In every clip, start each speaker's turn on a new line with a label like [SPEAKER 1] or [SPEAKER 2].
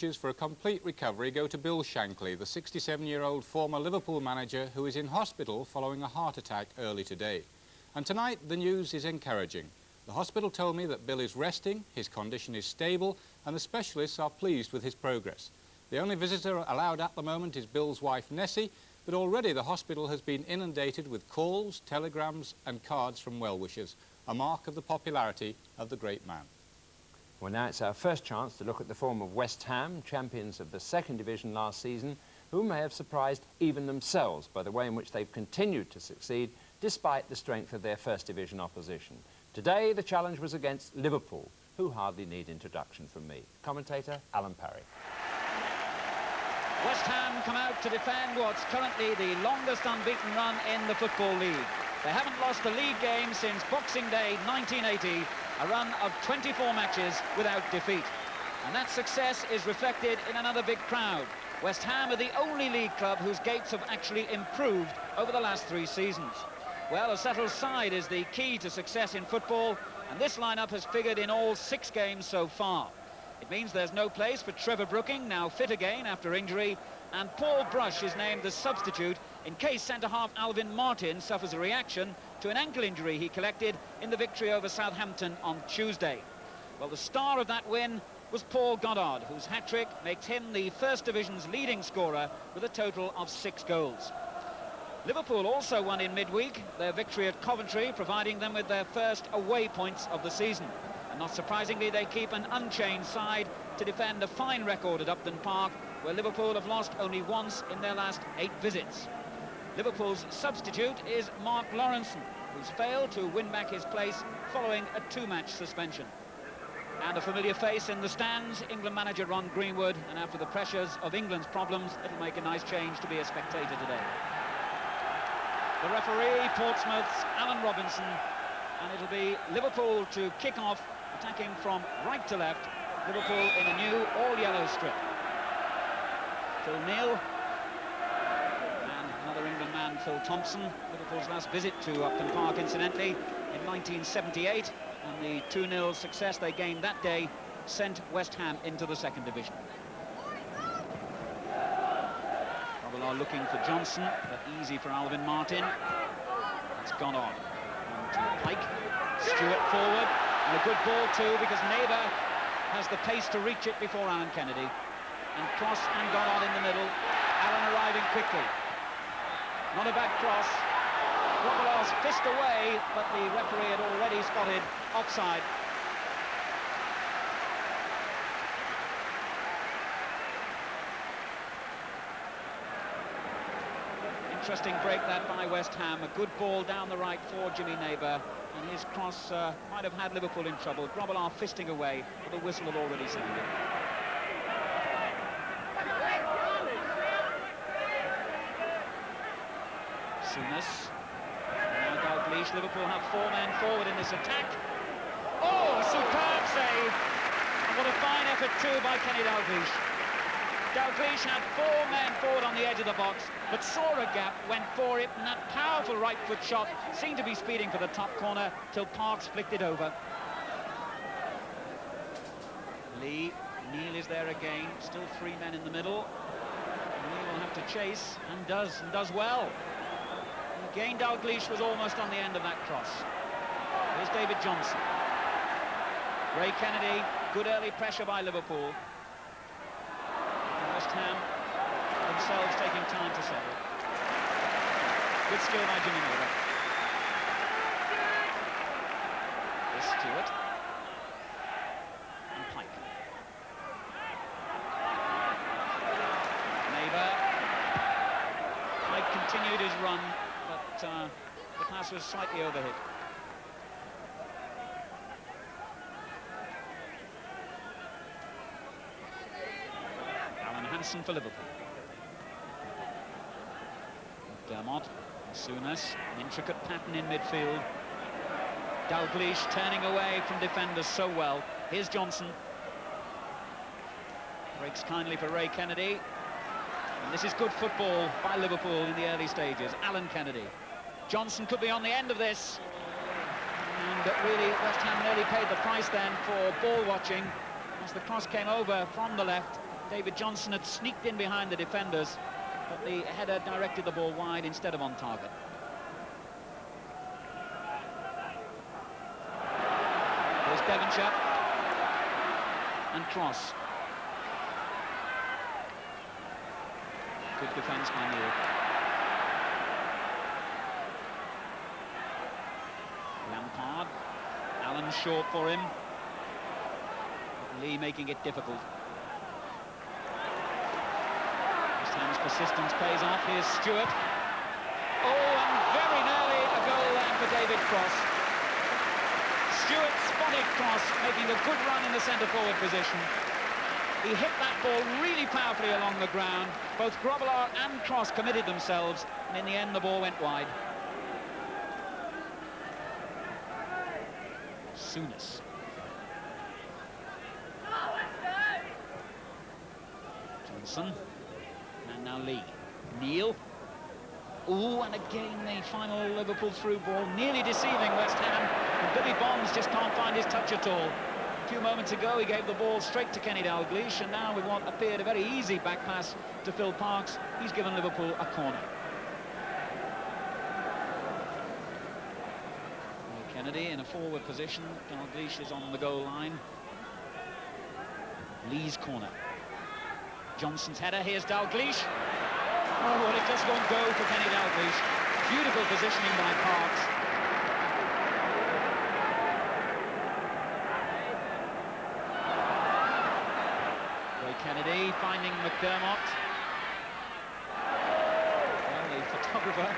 [SPEAKER 1] Wishes for a complete recovery go to Bill Shankly, the 67-year-old former Liverpool manager who is in hospital following a heart attack early today. And tonight the news is encouraging. The hospital told me that Bill is resting, his condition is stable, and the specialists are pleased with his progress. The only visitor allowed at the moment is Bill's wife Nessie, but already the hospital has been inundated with calls, telegrams and cards from well-wishers, a mark of the popularity of the great man.
[SPEAKER 2] Well, now it's our first chance to look at the form of West Ham, champions of the second division last season, who may have surprised even themselves by the way in which they've continued to succeed despite the strength of their first division opposition. Today the challenge was against Liverpool, who hardly need introduction from me. Commentator Alan Parry.
[SPEAKER 3] West Ham come out to defend what's currently the longest unbeaten run in the Football League. They haven't lost a league game since Boxing Day 1980, a run of 24 matches without defeat. And that success is reflected in another big crowd. West Ham are the only league club whose gates have actually improved over the last 3 seasons. Well, a settled side is the key to success in football, and this lineup has figured in all 6 games so far. It means there's no place for Trevor Brooking, now fit again after injury, and Paul Brush is named the substitute in case centre-half Alvin Martin suffers a reaction to an ankle injury he collected in the victory over Southampton on Tuesday. Well, the star of that win was Paul Goddard, whose hat-trick makes him the First Division's leading scorer with a total of 6 goals. Liverpool also won in midweek, their victory at Coventry providing them with their first away points of the season. And not surprisingly, they keep an unchanged side to defend a fine record at Upton Park, where Liverpool have lost only once in their last 8 visits. Liverpool's substitute is Mark Lawrenson, who's failed to win back his place following a 2-match suspension. And a familiar face in the stands, England manager Ron Greenwood, and after the pressures of England's problems, it'll make a nice change to be a spectator today. The referee, Portsmouth's Alan Robinson, and it'll be Liverpool to kick off, attacking from right to left. Liverpool in a new all-yellow strip. Phil Neal, and another England man, Phil Thompson. Liverpool's last visit to Upton Park, incidentally, in 1978, and the 2-0 success they gained that day sent West Ham into the second division. Are looking for Johnson, but easy for Alvin Martin. It's gone on to Pike. Stewart forward, and a good ball too, because Neighbour has the pace to reach it before Alan Kennedy. And cross and Goddard in the middle. Alan arriving quickly. Not a bad cross. Grobbelaar's fist away, but the referee had already spotted offside. Interesting break that by West Ham. A good ball down the right for Jimmy Neighbour, and his cross might have had Liverpool in trouble. Grobbelaar fisting away, but the whistle had already sounded. Souness. Now Dalglish. Liverpool have 4 men forward in this attack. Oh, a superb save! And what a fine effort too by Kenny Dalglish. Dalglish had 4 men forward on the edge of the box, but saw a gap, went for it, and that powerful right foot shot seemed to be speeding for the top corner till Parks flicked it over. Lee, Neal is there again, still 3 men in the middle. Neal will have to chase, and does well. And again, Dalglish was almost on the end of that cross. Here's David Johnson. Ray Kennedy, good early pressure by Liverpool. West Ham themselves taking time to settle. Good skill by Jimmy Neighbour. Here's Stewart. And Pike. Neighbour. Pike continued his run, but the pass was slightly overhit. For Liverpool. Dermot, Souness, an intricate pattern in midfield. Dalglish turning away from defenders so well. Here's Johnson. Breaks kindly for Ray Kennedy. And this is good football by Liverpool in the early stages. Alan Kennedy. Johnson could be on the end of this. And really, West Ham nearly paid the price then for ball watching, as the cross came over from the left. David Johnson had sneaked in behind the defenders, but the header directed the ball wide instead of on target. Here's Devonshire. And cross. Good defence by Neil. Lampard. Allen short for him. Lee making it difficult. West Ham's persistence pays off. Here's Stewart. Oh, and very nearly a goal line for David Cross. Stewart spotted Cross, making a good run in the centre-forward position. He hit that ball really powerfully along the ground. Both Grobbelaar and Cross committed themselves, and in the end the ball went wide. Souness. Johnson. And now Lee. Neil. Oh, and again the final Liverpool through ball, nearly deceiving West Ham. And Billy Bonds just can't find his touch at all. A few moments ago he gave the ball straight to Kenny Dalglish, and now with what appeared a very easy back pass to Phil Parkes, he's given Liverpool a corner. Kennedy in a forward position. Dalglish is on the goal line. Lee's corner. Johnson's header. Here's Dalglish. Oh, well, it just won't go for Kenny Dalglish. Beautiful positioning by Parkes. Ray Kennedy finding McDermott. Well, the photographer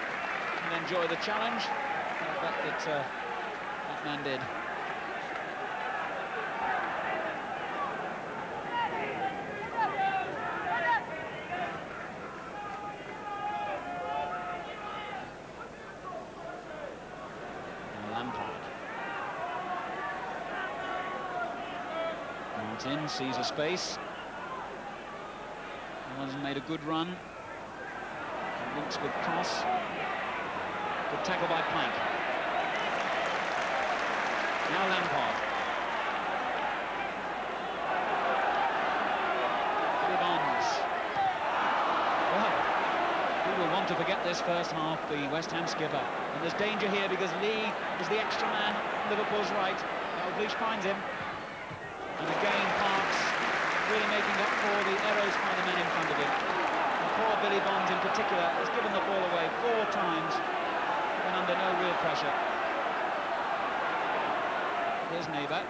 [SPEAKER 3] can enjoy the challenge. I bet that that man did. In, sees a space. Has made a good run. Links with Cross. Good tackle by Pike. Now Lampard. Bonds. Well, we will want to forget this first half, the West Ham skipper. And there's danger here because Lee is the extra man on Liverpool's right. Dalglish finds him. And again, Parkes really making up for the errors by the men in front of him. And poor Billy Bonds in particular has given the ball away 4 times when under no real pressure. Here's Neighbour.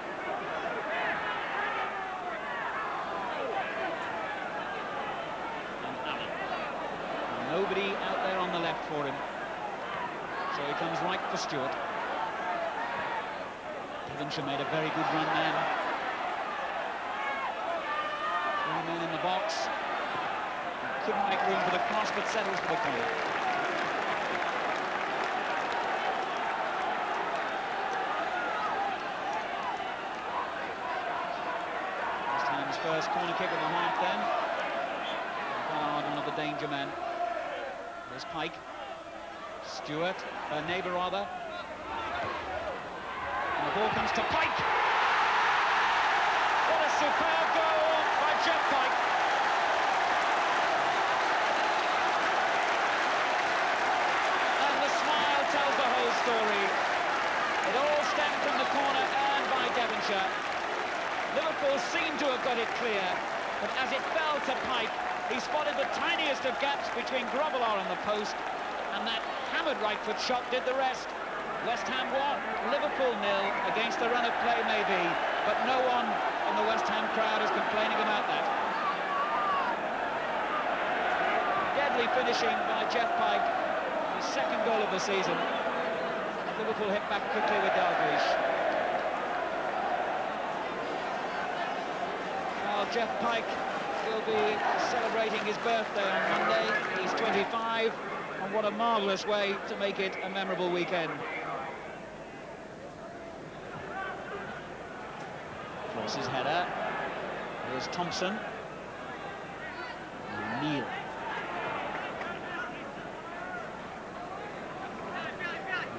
[SPEAKER 3] And Allen. And nobody out there on the left for him. So he comes right for Stewart. Devonshire made a very good run then. Men in the box. Couldn't make room for the cross, but settles for the corner. West Ham's first corner kick of the half then. Ballard, one of the danger men. There's Pike. Stewart, Neighbour rather. And the ball comes to Pike. What a superb goal by Jeff Pike. And the smile tells the whole story. It all stemmed from the corner earned by Devonshire. Liverpool seemed to have got it clear, but as it fell to Pike, he spotted the tiniest of gaps between Grobbelaar and the post, and that hammered right foot shot did the rest. West Ham 1, Liverpool 0, against the run of play maybe, but no one in the West Ham crowd is complaining about that. Deadly finishing by Jeff Pike, his second goal of the season. Liverpool hit back quickly with Dalglish. Well, Jeff Pike will be celebrating his birthday on Monday. He's 25, and what a marvellous way to make it a memorable weekend. Cross's header. Here's Thompson. And Neil.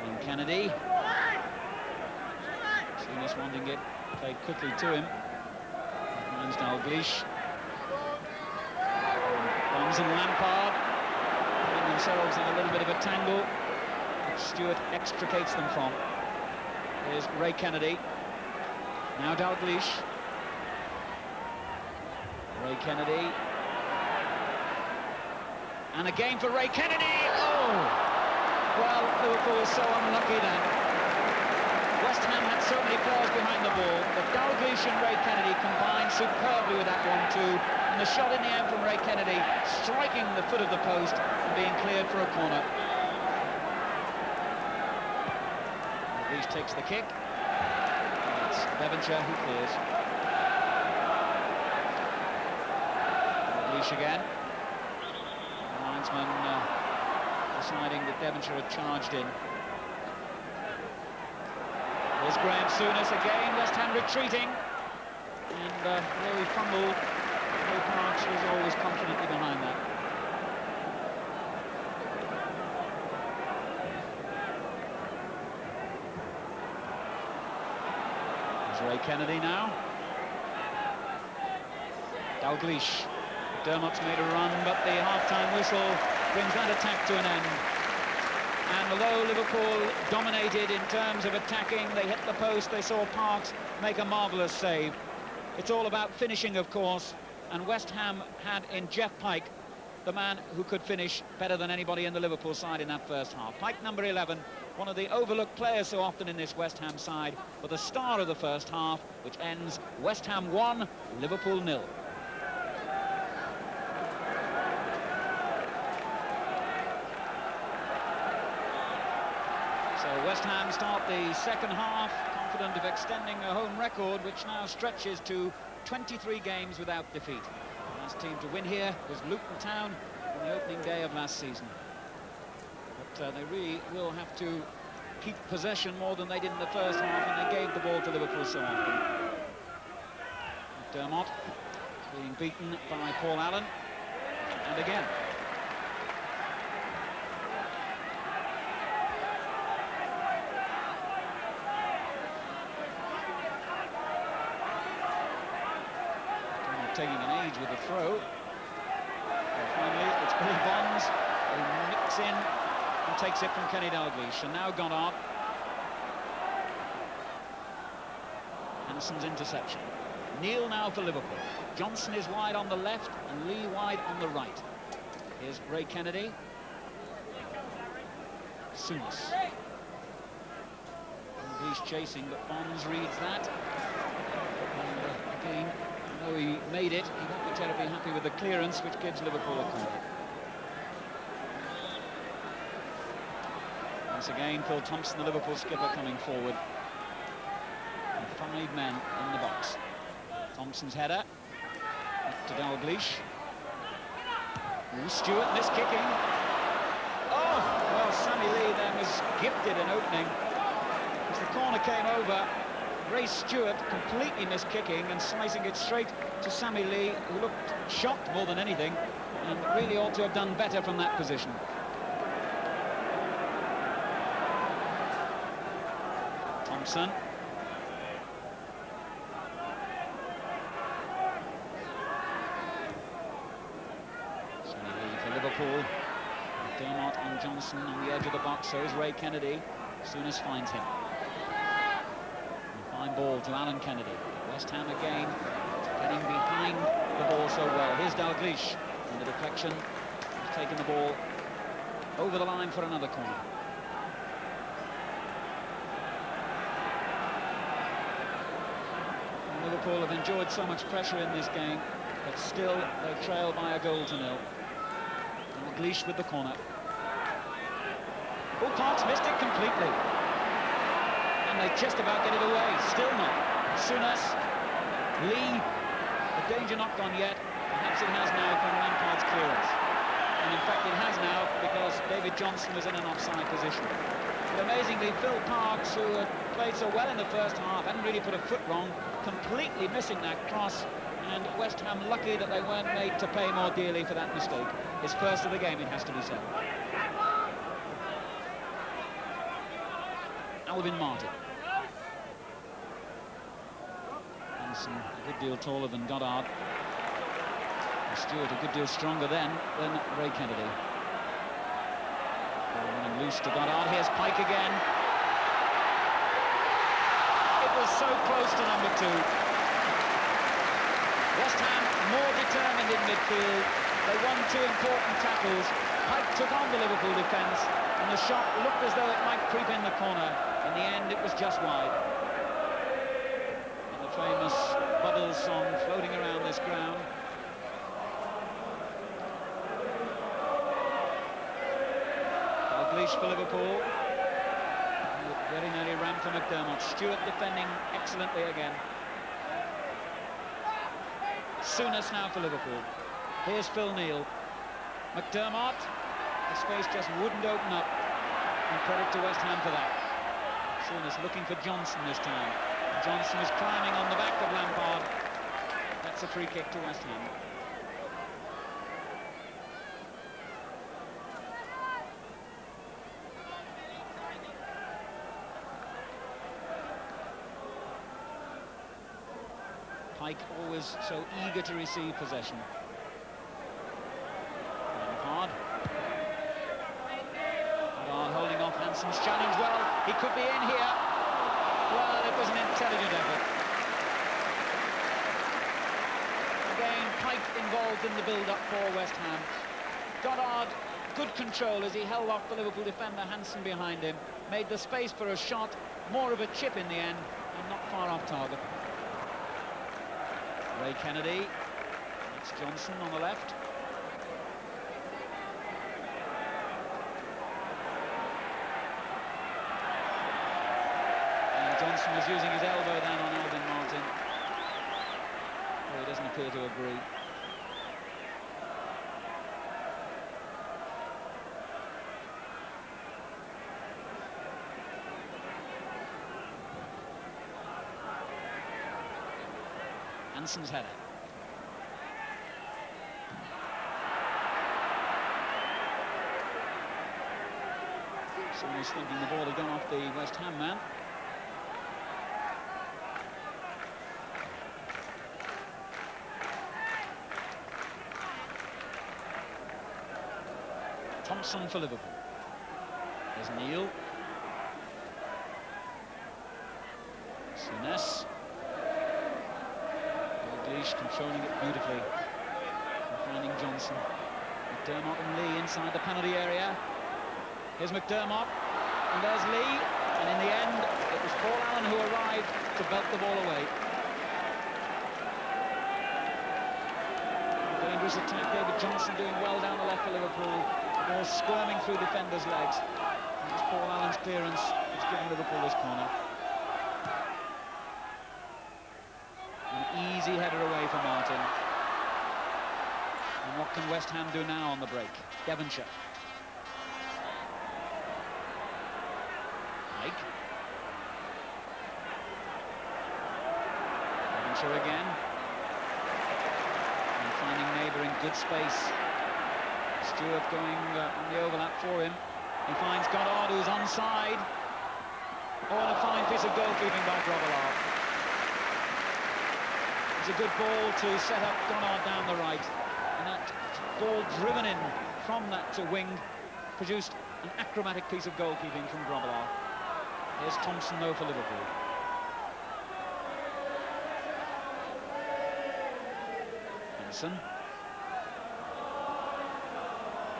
[SPEAKER 3] And Kennedy. Souness wanting it played quickly to him. Finds Dalglish. Adams and Lampard find themselves in a little bit of a tangle, which Stewart extricates them from. Here's Ray Kennedy. Now Dalglish. Ray Kennedy. And again for Ray Kennedy. Oh! Well, Liverpool was so unlucky then. West Ham had so many players behind the ball, but Dalglish and Ray Kennedy combined superbly with that 1-2. And the shot in the end from Ray Kennedy, striking the foot of the post and being cleared for a corner. Dalglish takes the kick. It's Devonshire who clears. Dalglish again. The linesman deciding that Devonshire had charged in. There's Graham Souness again, West Ham retreating. And though he fumbled, Ray Parks was always confidently behind that. There's Ray Kennedy now. Dalglish. Dermott's made a run, but the half-time whistle brings that attack to an end. And although Liverpool dominated in terms of attacking, they hit the post, they saw Parks make a marvellous save. It's all about finishing, of course, and West Ham had in Jeff Pike the man who could finish better than anybody in the Liverpool side in that first half. Pike, number 11, one of the overlooked players so often in this West Ham side, but the star of the first half, which ends West Ham 1, Liverpool 0. So West Ham start the second half confident of extending a home record, which now stretches to 23 games without defeat. The last team to win here was Luton Town on the opening day of last season. But they really will have to keep possession more than they did in the first half, and they gave the ball to Liverpool so often. Dermott being beaten by Paul Allen, and again. Taking an age with the throw. And finally, it's Billy Bonds who nicks in and takes it from Kenny Dalglish. And now Goddard. Hansen's interception. Neal now for Liverpool. Johnson is wide on the left and Lee wide on the right. Here's Ray Kennedy. Souness. Dalglish chasing, but Bonds reads that. And again, though he made it, he won't be terribly happy with the clearance, which gives Liverpool a corner. Once again, Phil Thompson, the Liverpool skipper, coming forward. And 5 men in the box. Thompson's header. Up to Dalglish. Stewart miskicking. Oh, well, Sammy Lee then was gifted an opening. As the corner came over, Ray Stewart completely miskicking and slicing it straight to Sammy Lee, who looked shocked more than anything, and really ought to have done better from that position. Thompson. Sammy Lee for Liverpool. Dermott and Johnson on the edge of the box, so is Ray Kennedy. Souness finds him. Fine ball to Alan Kennedy. West Ham again getting behind the ball so well. Here's Dalglish in the deflection. He's taken the ball over the line for another corner. And Liverpool have enjoyed so much pressure in this game, but still they trail by a goal to 0. Dalglish with the corner. Oh, Parks missed it completely. And they just about get it away. Still not. Souness. Lee. The danger not gone yet. Perhaps it has now from Lampard's clearance. And in fact it has now because David Johnson was in an offside position. But amazingly, Phil Parks, who had played so well in the first half, hadn't really put a foot wrong, completely missing that cross. And West Ham lucky that they weren't made to pay more dearly for that mistake. His first of the game, it has to be said. Alvin Martin. Hansen, a good deal taller than Goddard. Stewart a good deal stronger then than Ray Kennedy. Running loose to Goddard. Here's Pike again. It was so close to number 2. West Ham more determined in midfield. They won 2 important tackles. Pike took on the Liverpool defence, and the shot looked as though it might creep in the corner. In the end, it was just wide. And the famous Bubbles song floating around this ground. Dalglish for Liverpool. Very nearly ran for McDermott. Stewart defending excellently again. Souness now for Liverpool. Here's Phil Neal. McDermott. The space just wouldn't open up. And credit to West Ham for that. Souness looking for Johnson this time. Johnson is climbing on the back of Lampard. That's a free kick to West Ham. Pike always so eager to receive possession. Lampard. Goddard holding off Hansen's challenge well. He could be in here. Well, it was an intelligent effort. Again, Pike involved in the build-up for West Ham. Goddard, good control as he held off the Liverpool defender Hansen behind him. Made the space for a shot, more of a chip in the end, and not far off target. Ray Kennedy, it's Johnson on the left. And Johnson was using his elbow down on Alvin Martin. Oh, he doesn't appear to agree. Hansen's header. Someone was thinking the ball had gone off the West Ham man. Thompson for Liverpool. There's Neal. Souness. Dalglish controlling it beautifully and finding Johnson. McDermott and Lee inside the penalty area. Here's McDermott, and there's Lee, and in the end it was Paul Allen who arrived to belt the ball away. Dangerous attack. David Johnson doing well down the left for Liverpool. The ball squirming through defenders' legs. And it's Paul Allen's clearance that's given Liverpool this corner. An easy header away for Martin. And what can West Ham do now on the break? Devonshire. Pike. Devonshire again. And finding neighbour in good space. Stewart going on the overlap for him. He finds Goddard, who's onside. Oh, and a fine piece of goalkeeping by Grobbelaar. It's a good ball to set up Goddard down the right. And that ball driven in from that to wing produced an acrobatic piece of goalkeeping from Grobbelaar. Here's Thompson, though, for Liverpool. Henson.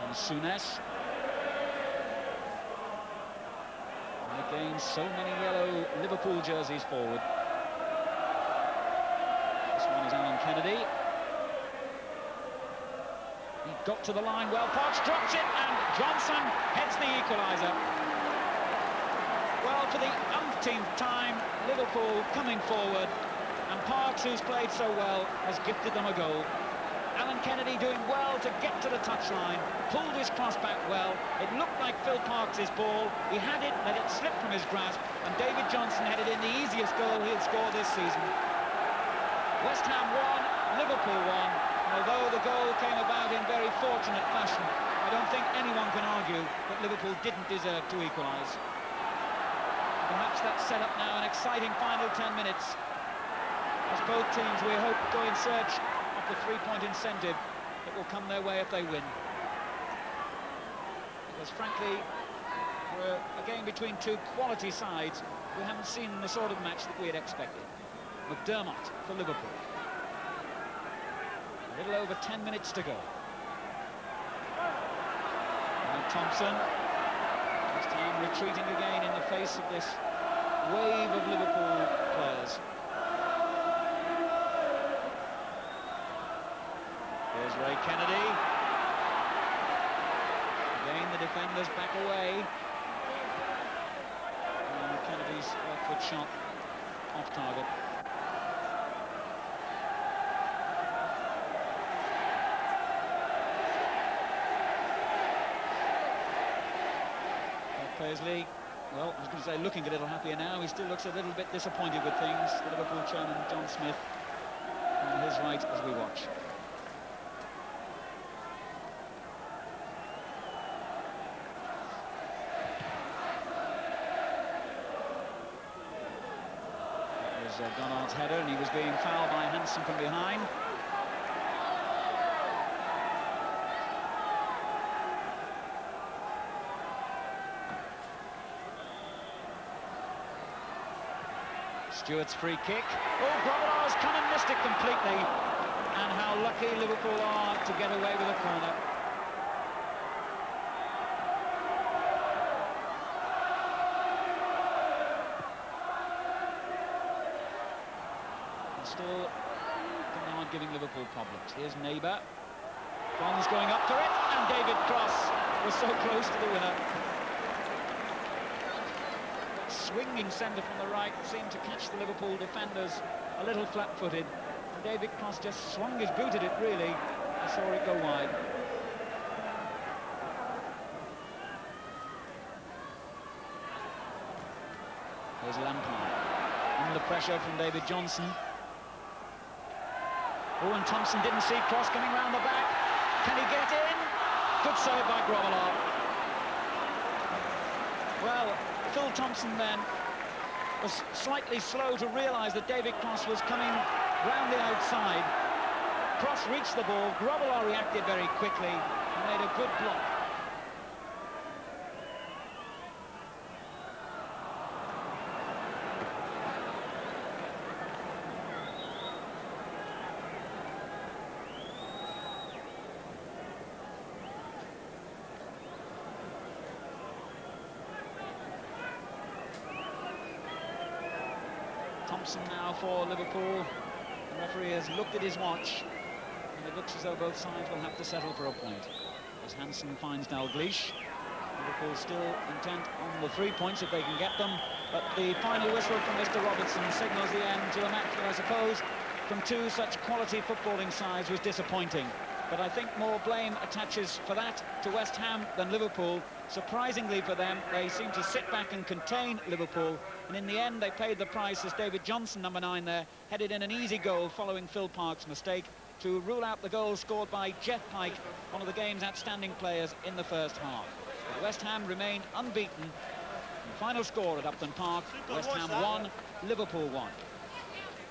[SPEAKER 3] And Souness. And again, so many yellow Liverpool jerseys forward. This one is Alan Kennedy. He got to the line well. Parks drops it, and Johnson heads the equaliser. Well, for the umpteenth time, Liverpool coming forward, and Parks, who's played so well, has gifted them a goal. Alan Kennedy doing well to get to the touchline, pulled his cross back well. It looked like Phil Parks' ball. He had it, let it slip from his grasp, and David Johnson headed in the easiest goal he'd scored this season. West Ham won, Liverpool won. Although the goal came about in very fortunate fashion, I don't think anyone can argue that Liverpool didn't deserve to equalise. The match that's set up now, an exciting final 10 minutes. As both teams, we hope, go in search of the three-point incentive that will come their way if they win. Because frankly, for a game between two quality sides, we haven't seen the sort of match that we had expected. McDermott for Liverpool. A little over 10 minutes to go. And Thompson, this time retreating again in the face of this wave of Liverpool players. Here's Ray Kennedy. Again, the defenders back away. And Kennedy's left-foot shot off target. Paisley, well, I was going to say looking a little happier now. He still looks a little bit disappointed with things. The Liverpool chairman, John Smith, on his right as we watch. That was Donald's header, and he was being fouled by Hansen from behind. Stewart's free kick. Oh, Grobbelaar's come and missed it completely. And how lucky Liverpool are to get away with a corner. And still, Grobbelaar giving Liverpool problems. Here's Neighbour. Bond's going up to it, and David Cross was so close to the winner. Swinging centre from the right seemed to catch the Liverpool defenders a little flat-footed. David Cross just swung his boot at it, really, and saw it go wide. There's Lampard. Under pressure from David Johnson. Oh, and Thompson didn't see Cross coming round the back. Can he get in? Good save by Grobbelaar. Well, Phil Thompson then was slightly slow to realise that David Cross was coming round the outside. Cross reached the ball, Grobbelaar reacted very quickly and made a good block. Thompson now for Liverpool. The referee has looked at his watch, and it looks as though both sides will have to settle for a point. As Hansen finds Dalglish. Liverpool still intent on the 3 points if they can get them, but the final whistle from Mr. Robertson signals the end to a match that I suppose from two such quality footballing sides was disappointing. But I think more blame attaches for that to West Ham than Liverpool. Surprisingly for them, they seem to sit back and contain Liverpool, and in the end they paid the price as David Johnson, number 9 there, headed in an easy goal following Phil Park's mistake to rule out the goal scored by Jeff Pike, one of the game's outstanding players in the first half. But West Ham remain unbeaten. The final score at Upton Park, West Ham 1, Liverpool 1.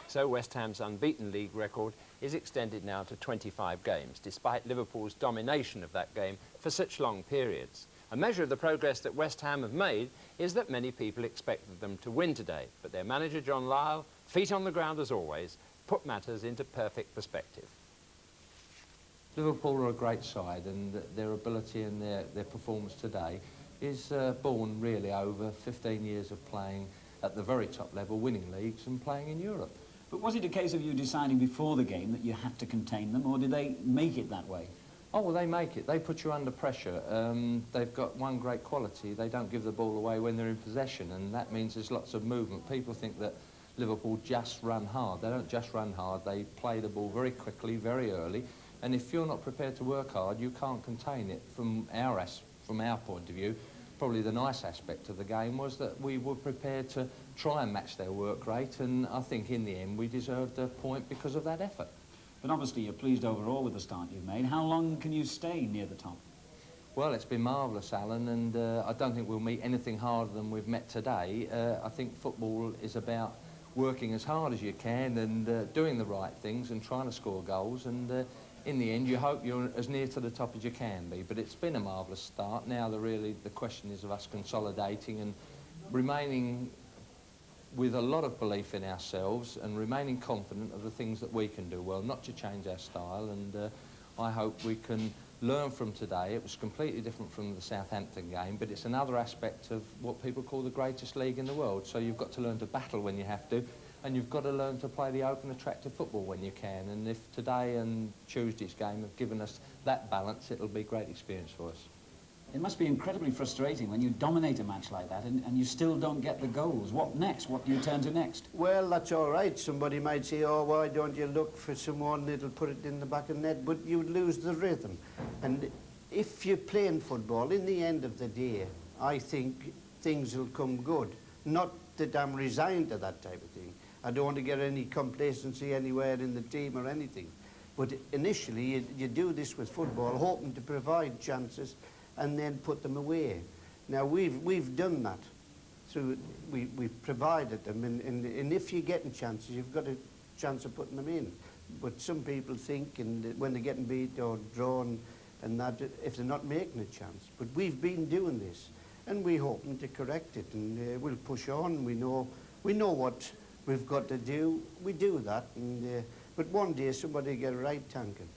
[SPEAKER 2] So West Ham's unbeaten league record is extended now to 25 games, despite Liverpool's domination of that game for such long periods. A measure of the progress that West Ham have made is that many people expected them to win today, but their manager John Lyall, feet on the ground as always, put matters into perfect perspective.
[SPEAKER 4] Liverpool are a great side, and their ability and their performance today is born really over 15 years of playing at the very top level, winning leagues and playing in Europe.
[SPEAKER 5] But was it a case of you deciding before the game that you had to contain them, or did they make it that way?
[SPEAKER 4] Oh, well, they make it. They put you under pressure. They've got one great quality. They don't give the ball away when they're in possession, and that means there's lots of movement. People think that Liverpool just run hard. They don't just run hard. They play the ball very quickly, very early, and if you're not prepared to work hard, you can't contain it. From our point of view, probably the nice aspect of the game was that we were prepared to try and match their work rate, and I think in the end we deserved a point because of that effort.
[SPEAKER 5] But obviously you're pleased overall with the start you've made. How long can you stay near the top?
[SPEAKER 4] Well, it's been marvellous, Alan, and I don't think we'll meet anything harder than we've met today. I think football is about working as hard as you can and doing the right things and trying to score goals, and in the end, you hope you're as near to the top as you can be, but it's been a marvellous start. Now the question is of us consolidating and remaining with a lot of belief in ourselves and remaining confident of the things that we can do well, not to change our style, and I hope we can learn from today. It was completely different from the Southampton game, but it's another aspect of what people call the greatest league in the world. So you've got to learn to battle when you have to, and you've got to learn to play the open, attractive football when you can. And if today and Tuesday's game have given us that balance, it'll be a great experience for us.
[SPEAKER 5] It must be incredibly frustrating when you dominate a match like that and you still don't get the goals. What next? What do you turn to next?
[SPEAKER 6] Well, that's all right. Somebody might say, oh, why don't you look for someone that'll put it in the back of the net, but you lose the rhythm. And if you're playing football, in the end of the day, I think things will come good. Not that I'm resigned to that type of thing. I don't want to get any complacency anywhere in the team or anything. But initially, you do this with football, hoping to provide chances and then put them away. Now, we've done that. So we've provided them, and if you're getting chances, you've got a chance of putting them in. But some people think, and when they're getting beat or drawn, and that, if they're not making a chance. But we've been doing this, and we're hoping to correct it, and we'll push on. We know what we've got to do. We do that, and but one day somebody will get right tanking.